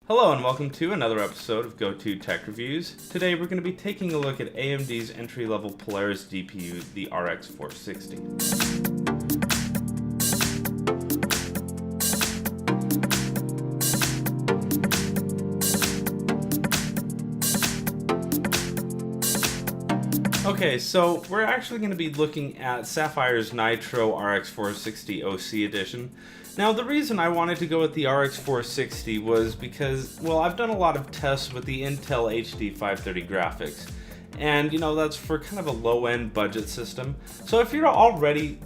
Hello and welcome to another episode of Go-To Tech Reviews. Today we're going to be taking a look at AMD's entry-level Polaris GPU, the RX 460. Okay, so we're actually going to be looking at Sapphire's Nitro RX 460 OC edition. Now, the reason I wanted to go with the RX 460 was because, well, I've done a lot of tests with the Intel HD 530 graphics. And, that's for kind of a low-end budget system. So if you're already,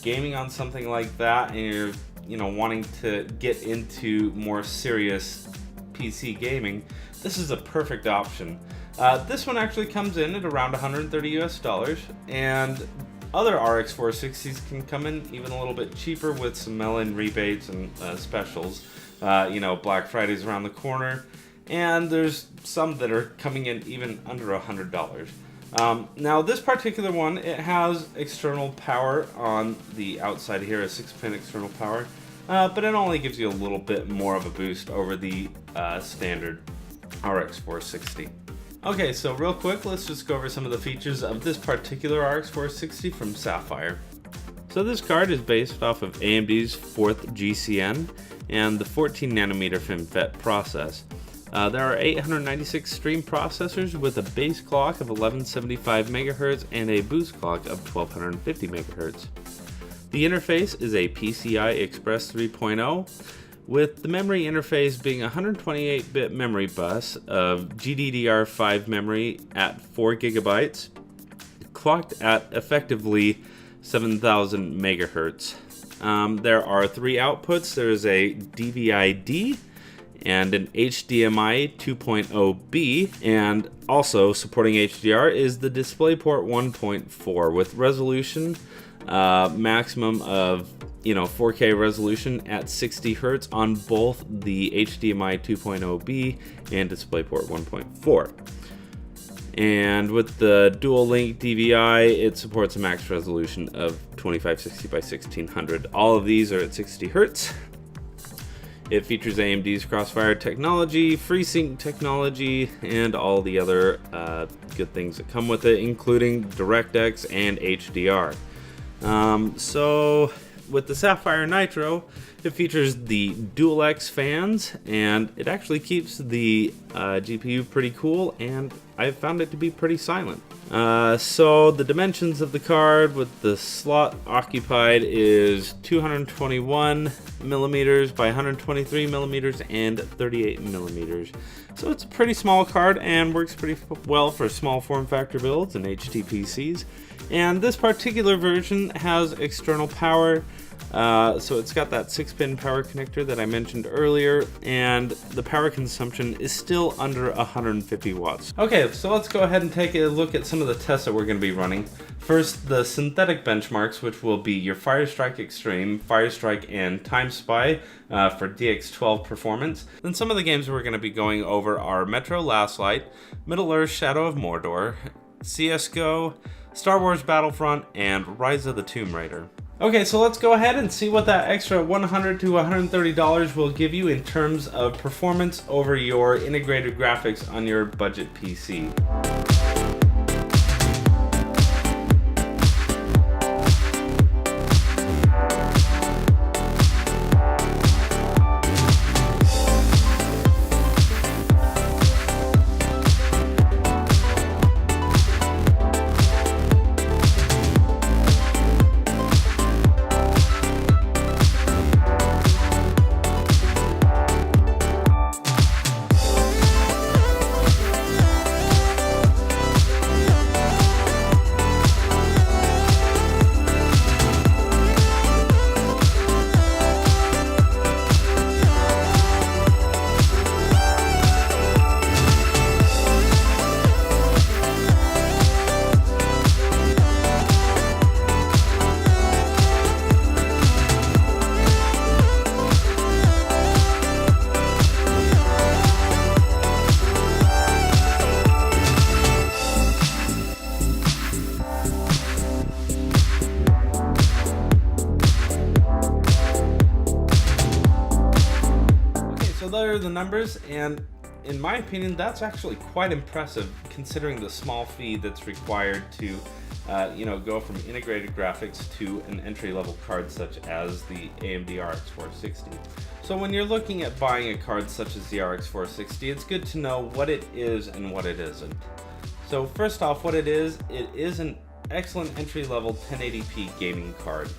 gaming on something like that and you're, wanting to get into more serious PC gaming, this is a perfect option. This one actually comes in at around $130 and other RX 460s can come in even a little bit cheaper with some mail-in rebates and specials. Black Friday's around the corner, and there's some that are coming in even under $100. Now this particular one, it has external power on the outside here, a 6-pin external power, but it only gives you a little bit more of a boost over the standard RX 460. Okay, so real quick, let's just go over some of the features of this particular RX 460 from Sapphire. So this card is based off of AMD's 4th GCN and the 14nm FinFET process. There are 896 stream processors with a base clock of 1175 MHz and a boost clock of 1250 MHz. The interface is a PCI Express 3.0, with the memory interface being a 128-bit memory bus of GDDR5 memory at 4 GB, clocked at effectively 7000 MHz. There are 3 outputs. There is a DVI-D and an HDMI 2.0B, and also supporting HDR is the DisplayPort 1.4 with resolution maximum of 4K resolution at 60 Hz on both the HDMI 2.0B and DisplayPort 1.4. And with the dual link DVI, it supports a max resolution of 2560 by 1600. All of these are at 60 Hz. It features AMD's Crossfire technology, FreeSync technology, and all the other good things that come with it, including DirectX and HDR. So with the Sapphire Nitro, it features the DualX fans, and it actually keeps the GPU pretty cool, and I've found it to be pretty silent. So the dimensions of the card with the slot occupied is 221 millimeters by 123 millimeters and 38 millimeters. So it's a pretty small card and works pretty well for small form factor builds and HTPCs. And this particular version has external power, so it's got that 6-pin power connector that I mentioned earlier, and the power consumption is still under 150 watts. Okay, so let's go ahead and take a look at some of the tests that we're going to be running. First, the synthetic benchmarks, which will be your Firestrike Extreme, Firestrike, and Time Spy for DX12 performance. Then some of the games we're going to be going over are Metro Last Light, Middle-earth Shadow of Mordor, CSGO, Star Wars Battlefront, and Rise of the Tomb Raider. Okay, so let's go ahead and see what that extra $100 to $130 will give you in terms of performance over your integrated graphics on your budget PC. numbers, and in my opinion, that's actually quite impressive considering the small fee that's required to go from integrated graphics to an entry-level card such as the AMD RX 460. So when you're looking at buying a card such as the RX 460, it's good to know what it is and what it isn't. So first off, what it is an excellent entry-level 1080p gaming card.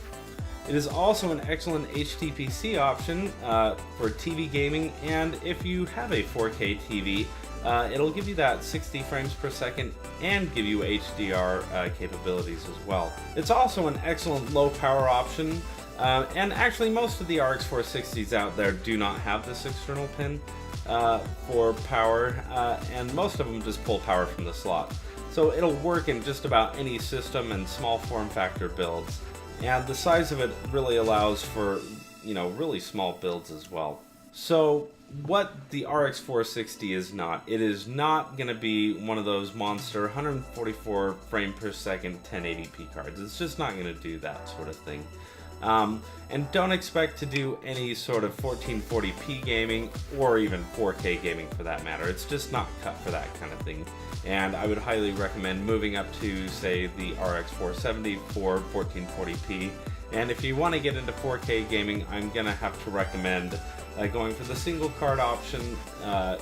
It is also an excellent HDPC option for TV gaming, and if you have a 4K TV, it'll give you that 60 frames per second and give you HDR capabilities as well. It's also an excellent low power option, and actually most of the RX 460s out there do not have this external pin for power, and most of them just pull power from the slot. So it'll work in just about any system and small form factor builds. And the size of it really allows for, really small builds as well. So what the RX 460 is not, it is not going to be one of those monster 144 frame per second 1080p cards. It's just not going to do that sort of thing. And don't expect to do any sort of 1440p gaming or even 4K gaming for that matter. It's just not cut for that kind of thing. And I would highly recommend moving up to, say, the RX 470 for 1440p. And if you want to get into 4K gaming, I'm going to have to recommend going for the single card option.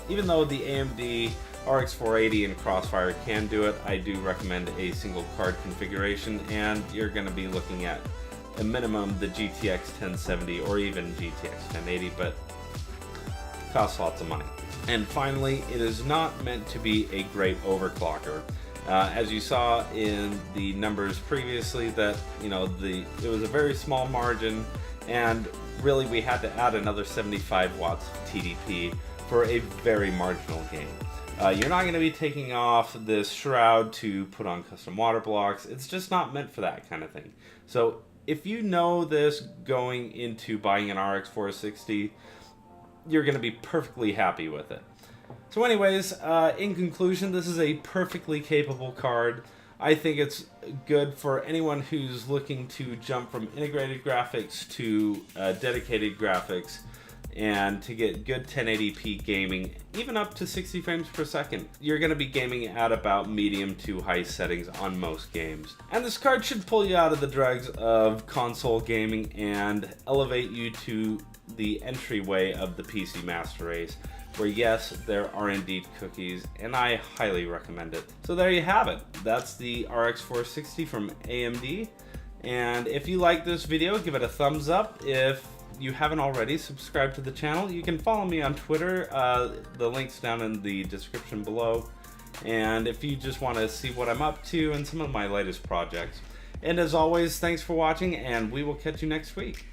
Even though the AMD RX 480 and Crossfire can do it, I do recommend a single card configuration, and you're going to be looking at a minimum the GTX 1070 or even GTX 1080, but it costs lots of money. And finally, it is not meant to be a great overclocker. As you saw in the numbers previously, that it was a very small margin, and really we had to add another 75 watts of TDP for a very marginal game. You're not going to be taking off this shroud to put on custom water blocks. It's just not meant for that kind of thing. So if you know this going into buying an RX 460, you're going to be perfectly happy with it. So anyways, in conclusion, this is a perfectly capable card. I think it's good for anyone who's looking to jump from integrated graphics to dedicated graphics and to get good 1080p gaming, even up to 60 frames per second. You're going to be gaming at about medium to high settings on most games. And this card should pull you out of the dregs of console gaming and elevate you to the entryway of the PC Master Race, where yes, there are indeed cookies, and I highly recommend it. So there you have it. That's the RX 460 from AMD. And if you like this video, give it a thumbs up. If you haven't already, subscribe to the channel. You can follow me on Twitter. The link's down in the description below. And if you just want to see what I'm up to and some of my latest projects. And as always, thanks for watching, and we will catch you next week.